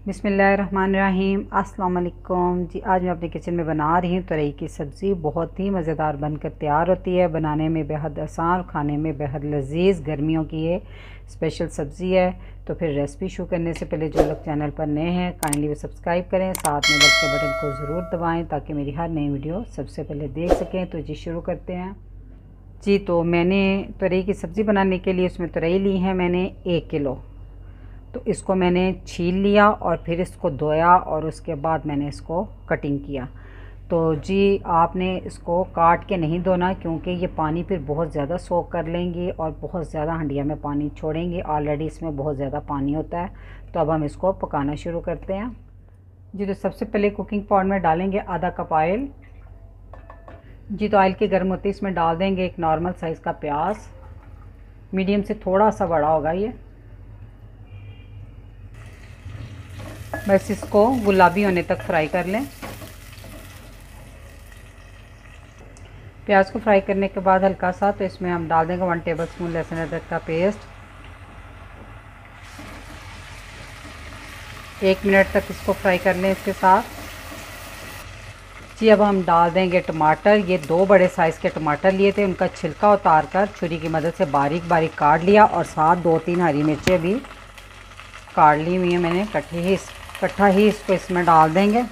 बिस्मिल्लाहिर्रहमानिर्रहीम। अस्सलाम वालेकुम जी। आज मैं अपने किचन में बना रही हूँ तुरई की सब्ज़ी। बहुत ही मज़ेदार बनकर तैयार होती है, बनाने में बेहद आसान, खाने में बेहद लजीज। गर्मियों की ये स्पेशल सब्ज़ी है। तो फिर रेसिपी शुरू करने से पहले जो लोग चैनल पर नए हैं काइंडली वो सब्सक्राइब करें, साथ में बेल के बटन को ज़रूर दबाएँ ताकि मेरी हर नई वीडियो सबसे पहले देख सकें। तो जी शुरू करते हैं जी। तो मैंने तुरई की सब्ज़ी बनाने के लिए उसमें तुरई ली है मैंने 1 किलो। तो इसको मैंने छील लिया और फिर इसको धोया और उसके बाद मैंने इसको कटिंग किया। तो जी आपने इसको काट के नहीं धोना, क्योंकि ये पानी फिर बहुत ज़्यादा सोख कर लेंगी और बहुत ज़्यादा हंडिया में पानी छोड़ेंगी। ऑलरेडी इसमें बहुत ज़्यादा पानी होता है। तो अब हम इसको पकाना शुरू करते हैं जी। तो सबसे पहले कुकिंग पॉट में डालेंगे आधा कप ऑयल जी। तो ऑयल की गर्म होती है, इसमें डाल देंगे एक नॉर्मल साइज़ का प्याज, मीडियम से थोड़ा सा बड़ा होगा ये। बस इसको गुलाबी होने तक फ्राई कर लें। प्याज को फ्राई करने के बाद हल्का सा तो इसमें हम डाल देंगे 1 टेबलस्पून लहसुन अदरक का पेस्ट। 1 मिनट तक इसको फ्राई कर लें इसके साथ जी। अब हम डाल देंगे टमाटर। ये 2 बड़े साइज़ के टमाटर लिए थे, उनका छिलका उतार कर छुरी की मदद से बारीक बारीक काट लिया और साथ 2-3 हरी मिर्चें भी काट ली हुई हैं मैंने। इकट्ठा ही इसको इसमें डाल देंगे।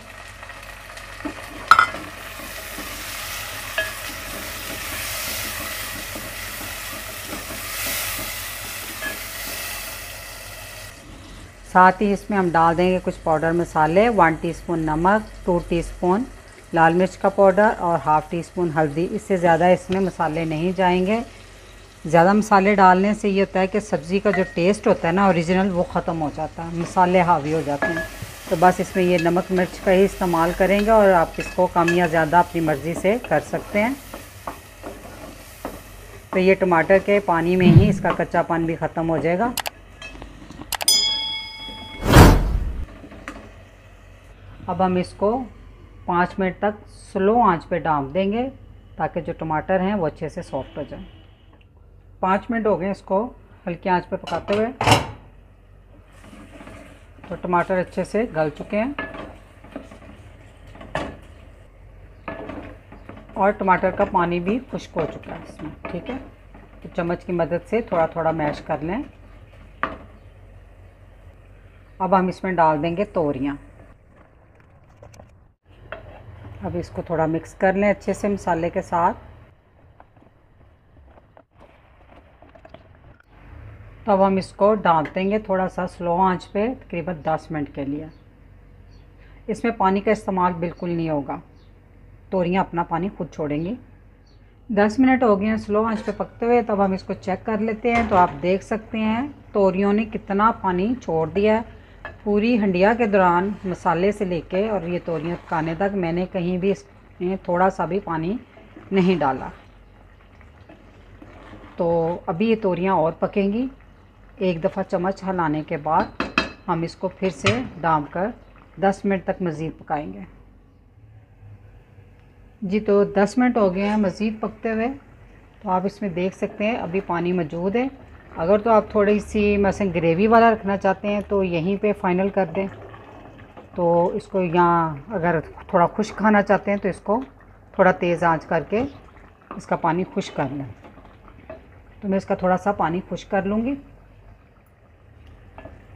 साथ ही इसमें हम डाल देंगे कुछ पाउडर मसाले, 1 टीस्पून नमक, 2 टीस्पून लाल मिर्च का पाउडर और हाफ़ टी स्पून हल्दी। इससे ज़्यादा इसमें मसाले नहीं जाएंगे। ज़्यादा मसाले डालने से ये होता है कि सब्ज़ी का जो टेस्ट होता है ना ओरिजिनल, वो ख़त्म हो जाता है, मसाले हावी हो जाते हैं। तो बस इसमें ये नमक मिर्च का ही इस्तेमाल करेंगे और आप इसको कम या ज़्यादा अपनी मर्ज़ी से कर सकते हैं। तो ये टमाटर के पानी में ही इसका कच्चापन भी ख़त्म हो जाएगा। अब हम इसको 5 मिनट तक स्लो आंच पे ढाँप देंगे ताकि जो टमाटर हैं वो अच्छे से सॉफ्ट हो जाए। 5 मिनट हो गए इसको हल्की आंच पे पकाते हुए। तो टमाटर अच्छे से गल चुके हैं और टमाटर का पानी भी खुश्क हो चुका है इसमें, ठीक है। तो चम्मच की मदद से थोड़ा थोड़ा मैश कर लें। अब हम इसमें डाल देंगे तोरियां। अब इसको थोड़ा मिक्स कर लें अच्छे से मसाले के साथ। तो अब हम इसको ढाँप देंगे थोड़ा सा स्लो आंच पे तकरीबन 10 मिनट के लिए। इसमें पानी का इस्तेमाल बिल्कुल नहीं होगा, तोरियां अपना पानी खुद छोड़ेंगी। 10 मिनट हो गए हैं स्लो आंच पे पकते हुए। तब हम इसको चेक कर लेते हैं। तो आप देख सकते हैं तोरियों ने कितना पानी छोड़ दिया है। पूरी हंडिया के दौरान मसाले से लेके और ये तोरियां पकाने तक मैंने कहीं भी इसमें थोड़ा सा भी पानी नहीं डाला। तो अभी ये तोरियां और पकेंगी। एक दफ़ा चम्मच हिलाने के बाद हम इसको फिर से ढाँप कर 10 मिनट तक मज़ीद पकाएंगे जी। तो 10 मिनट हो गए हैं मज़ीद पकते हुए। तो आप इसमें देख सकते हैं अभी पानी मौजूद है। अगर तो आप थोड़ी सी मसलन ग्रेवी वाला रखना चाहते हैं तो यहीं पे फाइनल कर दें। तो इसको यहाँ अगर थोड़ा खुश्क खाना चाहते हैं तो इसको थोड़ा तेज़ आंच करके इसका पानी खुश्क कर लें। तो मैं इसका थोड़ा सा पानी खुश्क कर लूँगी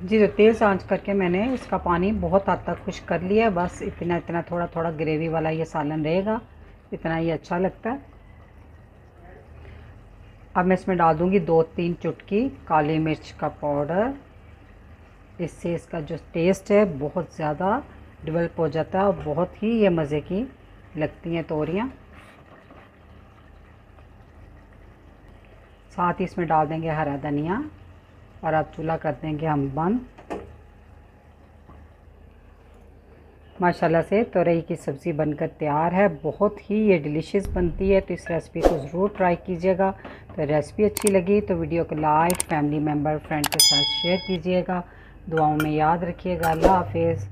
जी। तो तेज़ आंच करके मैंने इसका पानी बहुत हद तक खुश्क कर लिया है। बस इतना थोड़ा थोड़ा ग्रेवी वाला ये सालन रहेगा, इतना ही अच्छा लगता है। अब मैं इसमें डाल दूँगी 2-3 चुटकी काली मिर्च का पाउडर। इससे इसका जो टेस्ट है बहुत ज़्यादा डेवलप हो जाता है और बहुत ही ये मज़े की लगती हैं तोरियां। साथ ही इसमें डाल देंगे हरा धनिया और अब चूल्हा कर देंगे हम बंद। माशाल्लाह से तुरई की सब्ज़ी बनकर तैयार है। बहुत ही ये डिलीशियस बनती है। तो इस रेसिपी को ज़रूर ट्राई कीजिएगा। तो रेसिपी अच्छी लगी तो वीडियो को लाइक, फैमिली मेम्बर, फ्रेंड के साथ शेयर कीजिएगा। दुआओं में याद रखिएगा। अल्लाह हाफिज़।